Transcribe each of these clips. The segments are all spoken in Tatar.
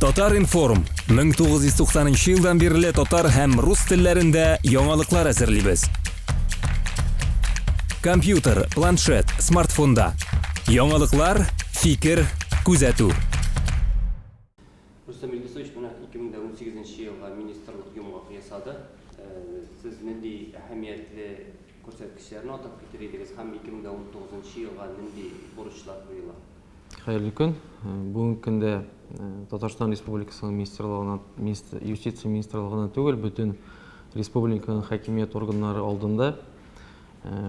Татар информ 1990 жылдан бері татар һәм рус телләрендә яңалыклар әзерлибез. Компьютер, планшет, смартфонда. Яңалыклар, фикер, күзәтү. Рустам Илгизович, 2018 елга министрлык йомгак ясады. Сез нинди әһәмиятле күрсәткечләрне атап китердегез һәм 2019 елга нинди бурычлар куела? Xayrlı gün. Bugün gündə Tatarstan Respublikasının Юстиция Министрлığına түгел, bütün Respublikanın hakimiyet organları aldığında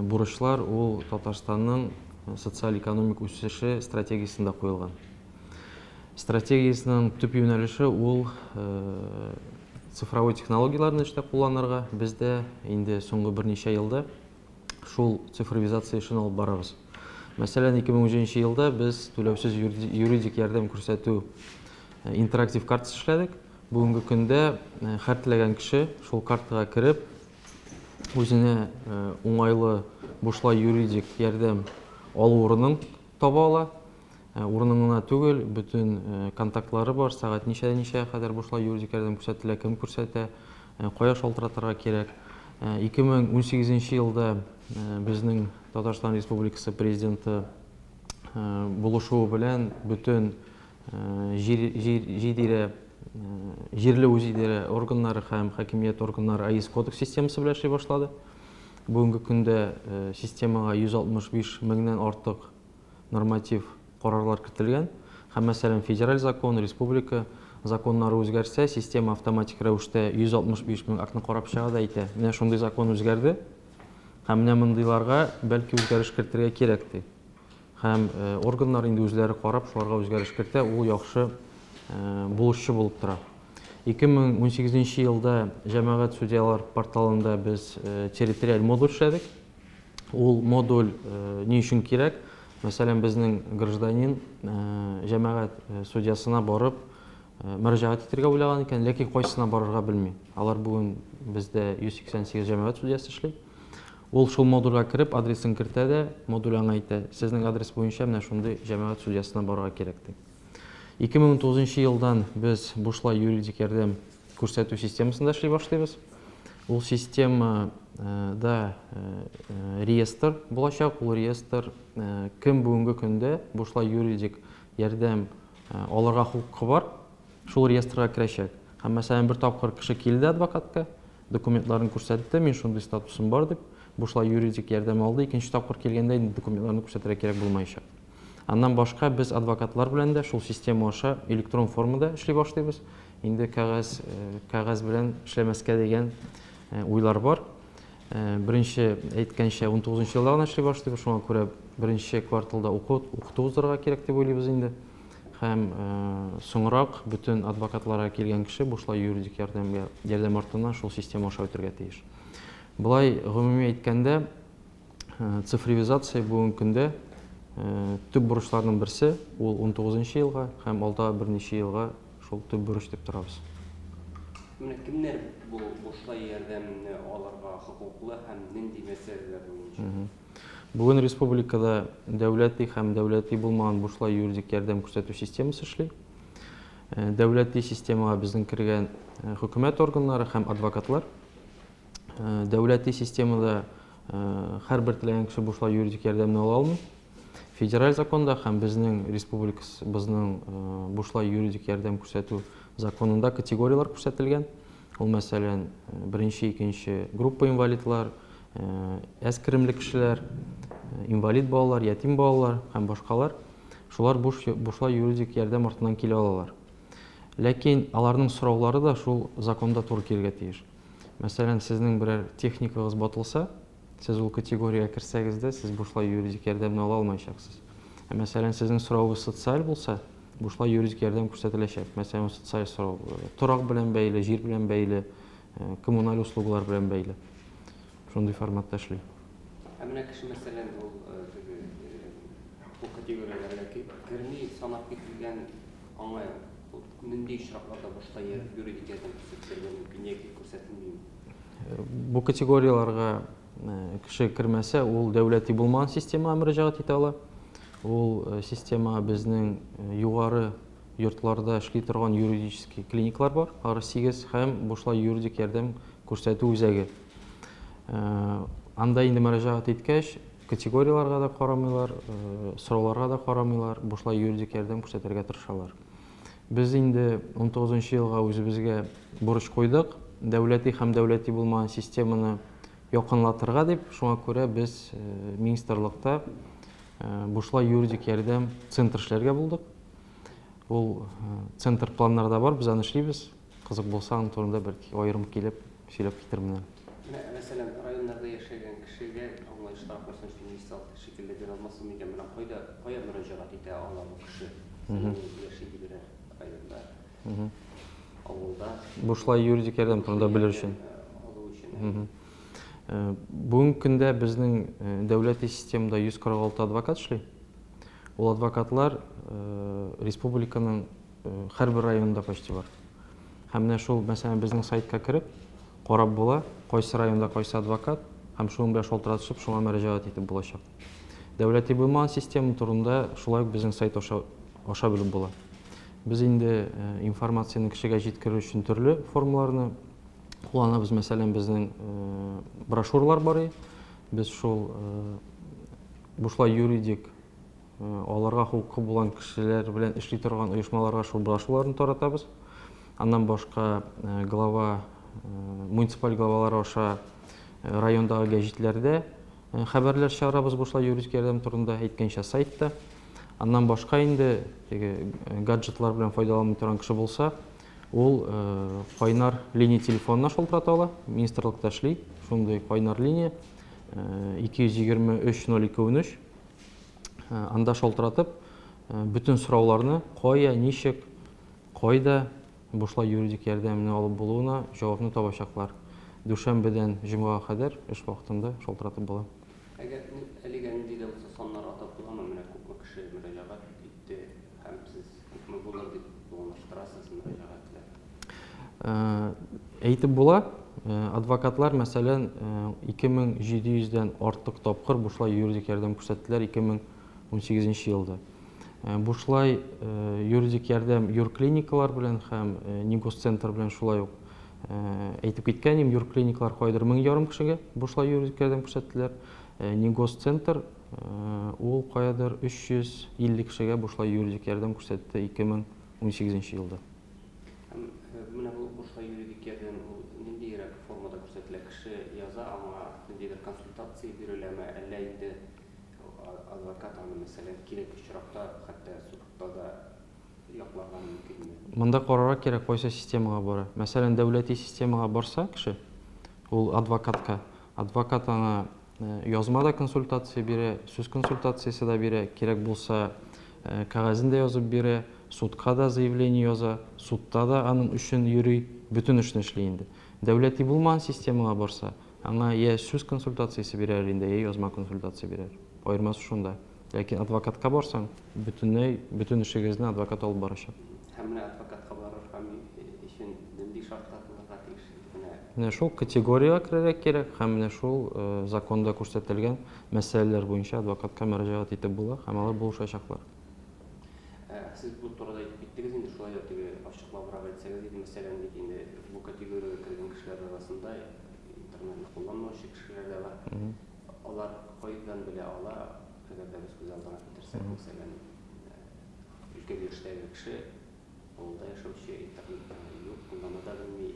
burçlar o Tatarstanның социаль-экономик үсеше стратегиясында қойылған. Стратегиясының түп юнәлеше ол цифровой технологияларны эштә кулланырга. Бездә инде соңгы берничә елда шул цифровизация эшен алып барабыз. Мәсәлән, 2010 елда без түләүсез юридик ярдәм күрсәтү интерактив картасы эшләдек. Бүгенге көндә һәр теләгән кеше шул картага кирип, үзенә уңайлы бушлай юридик ярдәм алу урынын таба ала. Урынын гына түгел, bütün контактлары бар, сәгать ничә кадәр бушлай юридик ярдәм күрсәтелә, кем күрсәтә, кая шалтыратырга кирәк. 2018 елда безнең Татарстан Республикасы президенты булышуы белән bütün җирле үзидарә органнары һәм хакимият органнары АИС кодекс системасы белән эшли башлады. Бүгенге көндә системага 165 меңнән артык норматив карарлар кертелгән. Һәм мәсәлән федераль закон, республика законнары үзгәрсә, система автоматик рәвештә 165 мең актны карап чыга да әйтә. Менә шундый закон үзгәрде. Һәм менә мондыйларга бәлки үзгәреш кертергә кирәк ди. Һәм органнар инде үзләре карап, шуларга үзгәреш кертә, ул яхшы булышчы булып тора. 2018 елда җәмәгать судьялар порталында без территориаль модуль эшләдек. Ул модуль ни өчен кирәк? Мәсәлән, безнең гражданин җәмәгать судьясына барып мөрәҗәгать итәргә уйлаган икән, ләкин кайсына барырга белми. Алар бүген бездә 188 җәмәгать судьясы эшли. Ул шул модульгә кирип, адресын кертә дә, модуль аңа әйтә, сезнең адрес буенча менә шундый җәмәгать судьясына барырга кирәк ди. 2009 елдан без бушлай юридик ярдәм күрсәтү системасында эшли башлыйбыз. Ул системада реестр булачак. Ул реестр кем бүгенге көндә бушлай юридик ярдәм алырга хукукы бар, шул реестрга керәчәк. Һәм мәсәлән бер тапкыр кеше килде адвокатка, документларын күрсәтте, мин шундый статусым бар дип, бушлай юридик ярдәм алды, икенче тапкыр килгәндә инде документларны күрсәтергә кирәк булмаячак. Аннан башка без адвокатлар белән дә шул система аша электрон формада эшли башлыйбыз. Инде кәгазь белән эшләмәскә дигән уйлар бар. Беренче әйткәнчә 19 елда гына эшли башлыйбыз, шуңа күрә беренче кварталда укыту уздырырга кирәк дип уйлыйбыз инде. Һәм соңрак bütün адвокатларга килгән кеше бушлай юридик ярдәм артыннан шул система аша үтәргә тиеш. Булай гомуми әйткәндә, цифровизация бүгенге көндә төп бурычларның берсе, ул 19 елга һәм алдагы берничә елга шул төп бурыч дип торабыз. Менә кемнәр бу бушлай ярдәмне алырга хокуклы һәм нинди мәсьәләләр буенча? Бүген республикада дәүләти һәм дәүләти булмаган бушлай юридик ярдәм күрсәтү системасы эшли. Дәүләти системага безнең кергән хөкүмәт органнары һәм адвокатлар. Дәүләти системада һәрбер теләгән кеше бушлай юридик ярдәмне ала алмый. Федераль законда һәм безнең республикасы, безнең бушлай юридик ярдәм күрсәтү законында категориялар күрсәтелгән. Ул мәсәлән, беренче, икенче группа инвалидлар, әскеремле кешеләр, инвалид балалар, ятим балалар һәм башкалар. Шулар бушлай юридик ярдәм артыннан килә алалар. Ләкин аларның сораулары да шул законда туры килергә тиеш. Мәсәлән, сезнең берәр техникагыз батылса, сез ул категориягә керсәгез дә, сез бушлай юридик ярдәмне ала алмаячаксыз. Мәсәлән, сезнең сораугыз социаль булса, бушлай юридик ярдәм күрсәтеләчәк. Мәсәлән, социаль сорау торак белән бәйле, җир белән бәйле, коммуналь услугалар белән бәйле. Шундый форматта эшли. Менә кеше мәсәлән ул категорияләргә керми, санап кителгән аңа нинди очракларда бушлай юридик ярдәм күрсәтелгән? Бу категорияларга кеше кермәсә, ул дәүләти булмаган системага мөрәҗәгать итә ала. Ул система безнең югары йортларда эшли торган юридический клиникалар бар, ары 8 һәм бушлай юридик ярдәм күрсәтү үзәге. Анда инде мөрәҗәгать иткәч, категорияларга да карамыйлар, сорауларга да карамыйлар, бушлай юридик ярдәм күрсәтергә тырышалар. Без инде 19 елга үзебезгә бурыч куйдык, дәүләти һәм дәүләти булмаган системаны якынлатырга дип, шуңа күрә без министрлыкта бушлай юридик ярдәм центр эшләргә булдык. Ул центр планнарда бар, без аны эшлибез. Кызык булса, аның турында бәлки аерым килеп сөйләп китермен. Мәсәлән, районнарда яшәгән кешегә аңлай штраф инвестициялык шикелле бер алмасы микән менә кая мөрәҗәгать итә ала бу кеше? Яши дибер районда, авылда. Бушлай юридик ярдәм турында белер өчен. Бүгенге көндә безнең дәүләти системада 146 адвокат эшли. Ул адвокатлар республиканың һәрбер районында почти бар. Һәм менә шул, мәсәлән, безнең сайтка кереп, карап була, кайсы районда кайсы адвокат, һәм шуның белән шалтыратышып, шуңа мөрәҗәгать итеп булачак. Дәүләти булмаган система турында шулай ук безнең сайт аша белеп була. Без инде информацияны кешегә җиткерү өчен төрле формаларны кулланабыз. Мәсәлән, безнең брошюралар бар. Без шул бушлай юридик аларга хукукы булган кешеләр белән эшли торган оешмаларга шул брошюраларны таратабыз. Аннан башка муниципаль главалар аша райондагы гәҗитләрдә хәбәрләр чыгарабыз бушлай юридик ярдәм турында әйткәнчә сайтта. Аннан башка инде гаджетлар белән файдаланмый торган кеше булса, ул кайнар линия телефонына шалтырата ала. Министрлыкта эшли, шундый кайнар линия 223-02-13. Анда шалтыратып, бүтән сорауларны кая, ничек, кайда бушлай юридик ярдәмне алып булуына җавапны табачаклар. Дүшәмбедән җомгага кадәр эш вакытында шалтыратып була. Әгәр әлегә нинди дә булса саннар атап буламы, менә күпме кеше мөрәҗәгать итте һәм сез күпме булыр дип планлаштырасыз мөрәҗәгатьләр? Әйтеп була, адвокатлар мәсәлән 2700-дән артык тапкыр бушлай юридик ярдәм күрсәттеләр 2018 елда. Бушлай юридик ярдәм юрклиникалар белән һәм Нигос-центр белән шулай ук әйтеп киткәнем, юрклиникалар кайдыр 1000 кешегә бушлай юридик ярдәм күрсәттеләр. Нигос-центр ул кайдыр 350 кешегә бушлай юридик ярдәм күрсәтте 2018 елда. Менә бу бушлай юридик ярдәм ниндирәк формада күрсәтелә? Кеше яза, аңа ниндидер консультация биреләме, әллә инде адвокат аны мәсәлән кирәк очракта, хәтта судта да якларга мөмкинме? Монда карарга кирәк кайсы системага бара. Мәсәлән, дәүләти системага барса кеше, ул адвокатка, адвокат аңа язмада консультация бирә, сүз консультациясе да бирә, кирәк булса кәгазен дә язып бирә, судка да заявление яза, судта да аның өчен йөри, бүтән эшне эшли инде. Дәүләти булмаган системага барса, аңа я сүз консультациясе бирәр инде, я язма консультация бирәр. Аермасы шунда. Ләкин адвокатка барсаң, бүтән эшегезне адвокат алып барачак. Һәм менә адвокатка барыр һәм өчен нинди шартлар булырга тиеш? Менә шул категориягә керергә кирәк һәм менә шул законда күрсәтелгән мәсьәләләр буенча адвокатка мөрәҗәгать итеп була һәм алар булышачаклар. Сез бу турыда әйтеп киттегез инде, шулай да ачыклабрак әйтсәгез иде, мәсәлән, инде бу категориягә кергән кешеләр арасында интернетны кулланмаучы кешеләр дә бар. Алар кайдан белә ала, әгәр дә без күз алдына китерсәк, мәсәлән, өлкә бирештәге кеше, авылда яшәүче, интернетны юк, куллануда белми,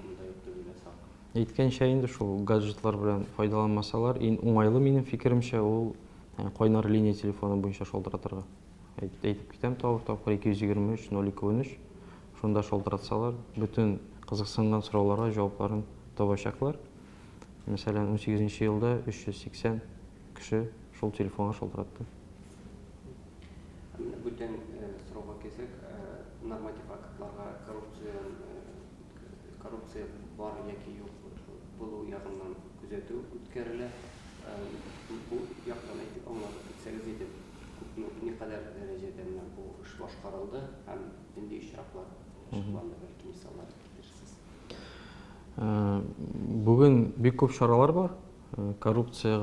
монда юк дип уйласак. Әйткәнчә инде шул гаджетлар белән файдаланмасалар, иң уңайлы минем фикеремчә ул кайнар линия телефоны буенча шалтыратырга. Әйтеп китәм, тапкыр 223-02-13, шунда шалтыратсалар, бүтән кызыксынган сорауларга җавапларын табачаклар. Мәсәлән, 18 елда 380 кеше шул телефонга шалтыратты. Бүтән сорауга килсәк, норматив актларга коррупция бар яки юк булу ягыннан күзәтү үткәрелә. Бу яктан әйтеп аңлатып китсәгез иде, никадәр дәрәҗәдә бу эш башкарылды һәм нинди очраклар чыгылды, бәлки мисаллар китерсез. Бүген бик күп чаралар бар. Коррупция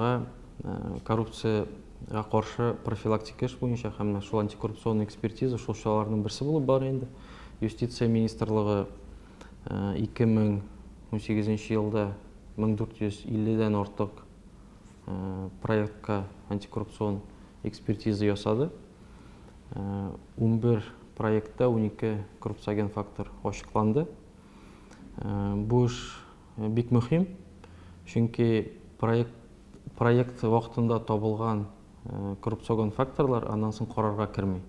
қарсы профилактика эш боюнча һәм шул антикоррупцион экспертиза шул шаларның берсе булып бар инде. Юстиция министрлыгы 2018 елда 1450-дән артык проектка антикоррупцион экспертиза ясады. 11 проектта 12 коррупциоген фактор ачыкланды. Бу эш бик мөһим, чөнки проект вакытында табылган коррупциоген факторлар аннан соң карарга керми.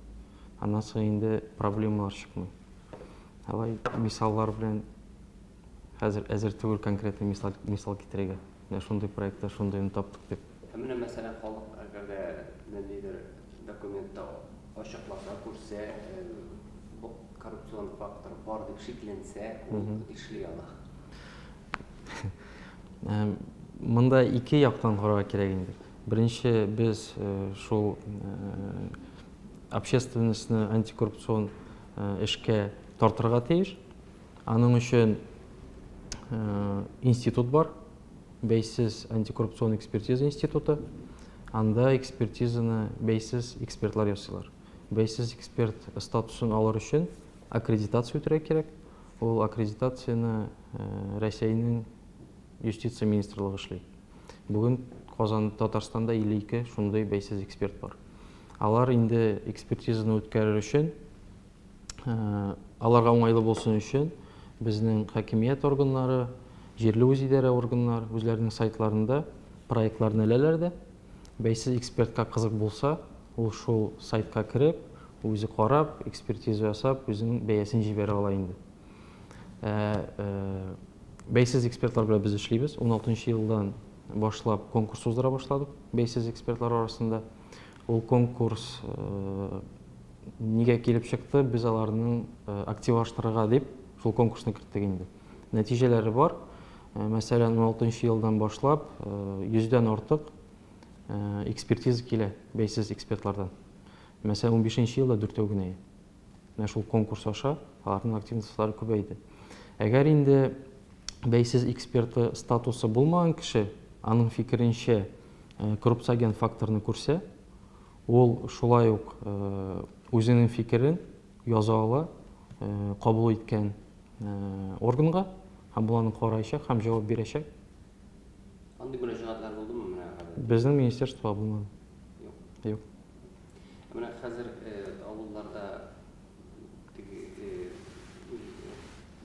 Аннан соң инде проблемалар чыкмый. Алай мисаллар белән әзер түгел конкретный мисал китерергә. Шундай проектта шундайны таптык дип. Менә мәсәлән, халык әгәр ниндидер документта ачыкласа, күрсә, бу коррупцион фактор бар дип шикләнсә, ул эшли ала. Монда ике яктан карарга кирәк инде. Беренче, без шул общественностьны антикоррупцион эшкә тартырга тиеш. Аның өчен институт бар, бәйсез антикоррупцион экспертиза институты. Анда экспертизаны бәйсез экспертлар ясыйлар. Бәйсез эксперт статусын алыр өчен аккредитация үтәргә кирәк. Ул аккредитацияны Россиянең юстиция министрлыгы эшли. Бүген Казан, Татарстанда 52 шундай бәйсез эксперт бар. Алар инде экспертизаны үткәрер өчен, аларга уңайлы булсын өчен, безнең хакимият органнары, җирле үзидарә органнары үзләренең сайтларында проектларны эләләр дә, бәйсез экспертка кызык булса, ул шул сайтка кирип, үзе карап, экспертиза ясап, үзенең бәясен җибәрә ала инде. Бәйсез экспертлар белән без эшлибез. 16 елдан башлап конкурс уздыра башладык бәйсез экспертлар арасында. Ул конкурс нигә килеп чыкты, без аларның активлаштырырга дип шул конкурсны кирттек инде. Нәтиҗәләре бар. Мәсәлән, 16 елдан башлап 100дән артык экспертиза килә бәйсез экспертлардан. Мәсәлән, 15 елда 4 генә. Менә шул конкурс аша аларның активностьлары күбәйде. Әгәр инде бәйсез эксперты статусы булмаган кеше, аның фикеренчә коррупциоген факторны күрсә, ул шулай ук үзенең фикерен яза ала кабул иткән органга, һәм буларны караячак һәм җавап бирәчәк. Андый мөрәҗәгатьләр булдымы менә хәзер? Безнең министерство булмады. Юк. Менә хәзер авылларда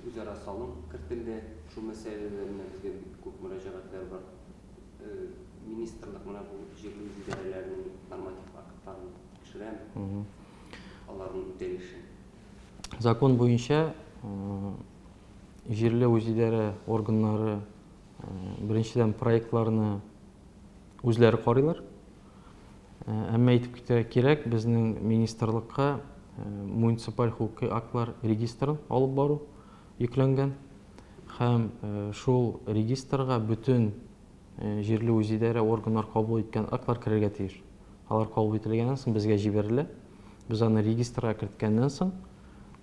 үзара салым кертелде. Шу мәсьәләләрне безгә күп мөрәҗәгатьләр бар. Министрлык менә бу җирле үзидарәләрнең норматив актларын тикшерәме? Аларның үтәлешен. Закон буенча җирле үзидарә органнары беренчедән проектларны үзләре карыйлар. Әмма әйтеп китәргә кирәк, безнең министрлыкка муниципаль хукуки актлар регистрын алып бару йөкләнгән. Һәм шул регистрга бүтән җирле үзидарә органнар кабул иткән актлар керергә тиеш. Алар кабул ителгәннән соң безгә җибәрелә. Без аны регистрга керткәннән соң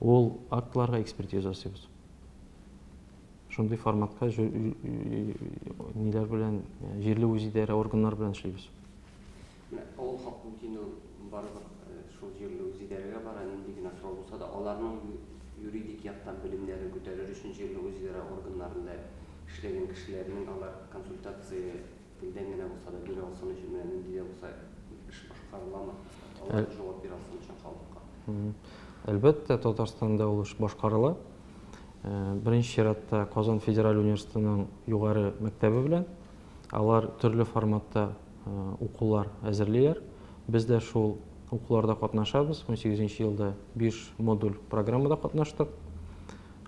ул актларга экспертиза ясыйбыз. Шундый форматка ниләр белән җирле үзидарә органнар белән эшлибез. Авыл хакимияте барлык шул җирле үзидарәгә бара, нинди генә сорау булса да, аларның юридик яктан белемнәрен күтәрер өчен җирле үзидарә органнарында эшләгән кешеләрнең алар консультация телдән генә булса да бирә алсын өчен менә нинди дә булса эш башкарыламы? Алар җавап бирә алсын өчен халыкка. Әлбәттә, Татарстанда ул эш башкарыла. Беренче чиратта Казан федераль университетының югары мәктәбе белән алар төрле форматта укулар әзерлиләр. Без дә шул укуларда катнашабыз. 18 елда 5 модуль программада катнаштык.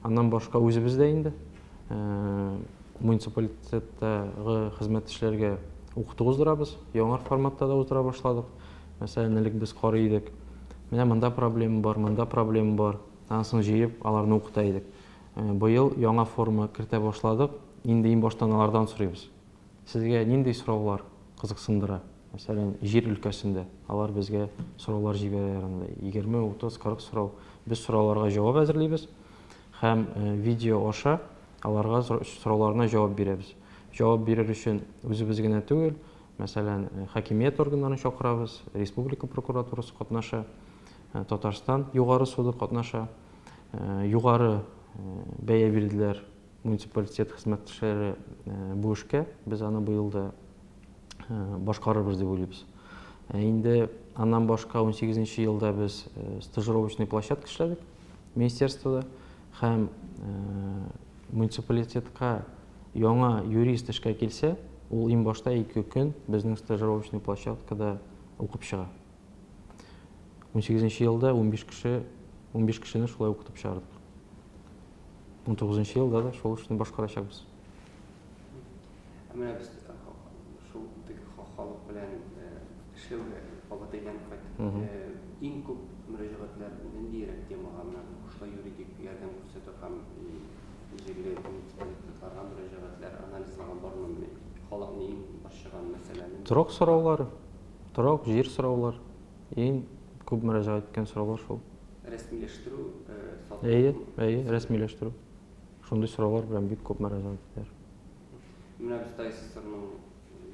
Аннан башка үзебез дә инде муниципалитеттагы хезмәттәшләргә укыту уздырабыз. Яңа форматта да уздыра башладык. Мәсәлән, элек без карый идек. Менә монда проблема бар, монда проблема бар. Аннан соң җыеп аларны укыта идек. Быел яңа форма кертә башладык. Инде иң баштан алардан сорыйбыз. Сезгә нинди сораулар кызыксындыра? Мәсәлән, җир өлкәсендә алар безгә сораулар җибәрәләр анда. 20, 30, 40 сорау. Без сорауларга җавап әзерлибез һәм видео аша аларга сорауларына җавап бирәбез. Җавап бирер өчен үзебез генә түгел, Мәсәлән, хакимият органнарын чакырабыз, республика прокуратурасы катнаша, Татарстан югары суды катнаша, югары бәя бирделәр муниципалитет хезмәттәшләре бу эшкә. Без аны быел да башкарырбыз дип уйлыйбыз. Инде аннан башка 18-нче елда без стажировочный площадка эшләдек министерствода һәм муниципалитетка яңа юрист эшкә килсә, ул иң башта 2 көн безнең стажировочный площадкада укып чыга. 18-нче елда 15 кешене шулай укытып чыгардык. 19-нчы елда да шул эшне башкарачакбыз. Менә без шул халык белән эшләүгә кабат әйләнеп иң күп мөрәҗәгатьләр ниндирәк темага менә шулай юридик ярдәм күрсәтү һәм җирле муниципалитетларга мөрәҗәгатьләр анализлаган бармы? Халыкны иң башлаган мәсьәләне. Торак сораулары, торак җир сораулар, иң күп мөрәҗәгать иткән сораулар шул. Рәсмиләштерү, рәсмиләштерү. Шундый сораулар белән бик күп мөрәҗәгать итәләр. Менә без ТССРның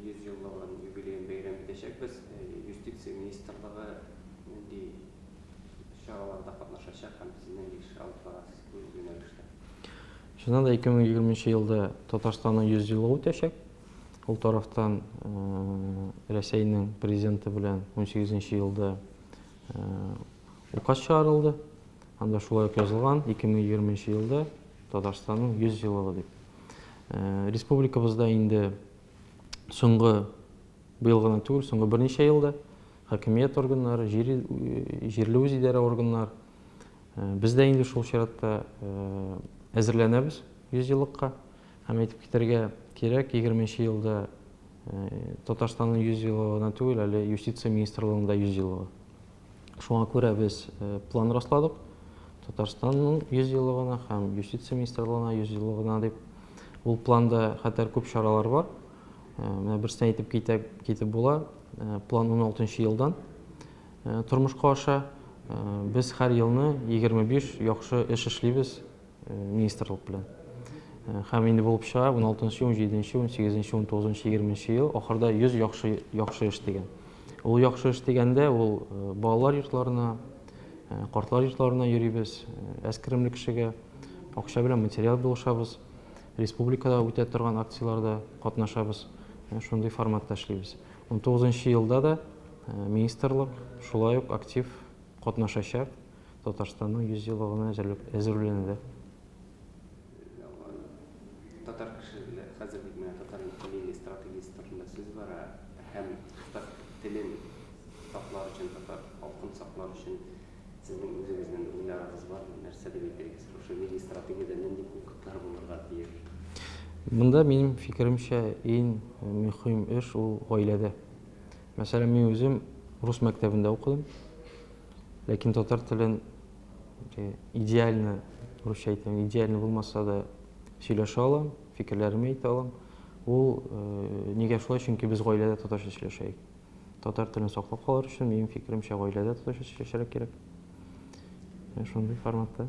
100 еллыгын юбилеен бәйрәм итәчәкбез. Юстиция министрлыгы нинди чараларда катнашачак һәм сез нинди эш алып барасыз бу юнәлештә? Шуннан да 2020 елда Татарстанның 100 елы үтәчәк. Ул тарафтан Россиянең президенты белән 18-нче елда указ чыгарылды. Анда шулай ук язылган 2020 елда Татарстанның 100 елы дип. Республикабызда инде соңгы быел гына түгел, соңгы берничә елда хакимият органнары, җирле үзидарә органнары без дә инде шул чиратта әзерләнәбез 100 еллыкка. Һәм әйтеп китәргә кирәк, 20 елда Татарстанның 100 елы гына түгел, әле юстиция министрлыгында 100 елы. Шуңа күрә без план расладык. Татарстанның 100 еллыгына һәм юстиция министрлыгына 100 еллыгына дип. Ул планда хәтәр күп чаралар бар. Менә берсен әйтеп китеп була. План 16-нчы елдан тормышка аша. Без һәр елны 25 яхшы эш эшлибез министрлык белән. Һәм инде булып чыга 16-нчы, 17-нче, 18-нче, 19-нчы, 20-нче ел ахырда 100 яхшы эш дигән. Ул яхшы эш дигәндә ул балалар йортларына, картлар йортларына йөрибез, әскеремле кешегә акча белән материал булышабыз. Республикада үтә торган акцияларда катнашабыз. Шундый форматта эшлибез. 19-нчы елда да министрлык шулай ук актив катнашачак Татарстанның 100 еллыгына әзерләнүдә. Татар кешеләре хәзерге менә татар теле стратегиясе турында сүз бара һәм татар телен саклау өчен, татар халкын саклау өчен сезнең үзегезнең уйларыгыз бар, нәрсә дип әйтергез? Шушы милли стратегиядә нинди пунктлар булырга тиеш? Монда минем фикеремчә иң мөһим эш ул гаиләдә. Мәсәлән, мин үзем рус мәктәбендә укыдым. Ләкин татар телен идеально, русча әйтәм, идеально булмаса да сөйләшә алам, фикерләремне әйтә алам. Ул нигә шулай? Чөнки без гаиләдә татарча сөйләшәйек. Татар телен саклап калыр өчен минем фикеремчә гаиләдә татарча сөйләшәргә кирәк. Шундый форматта.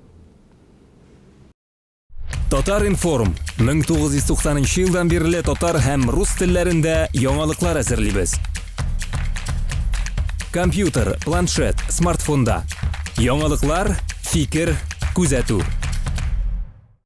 Татар информ 1990 елдан бирле татар һәм рус телләрендә яңалыклар әзерлибез. Компьютер, планшет, смартфонда. Яңалыклар, фикер, күзәтү.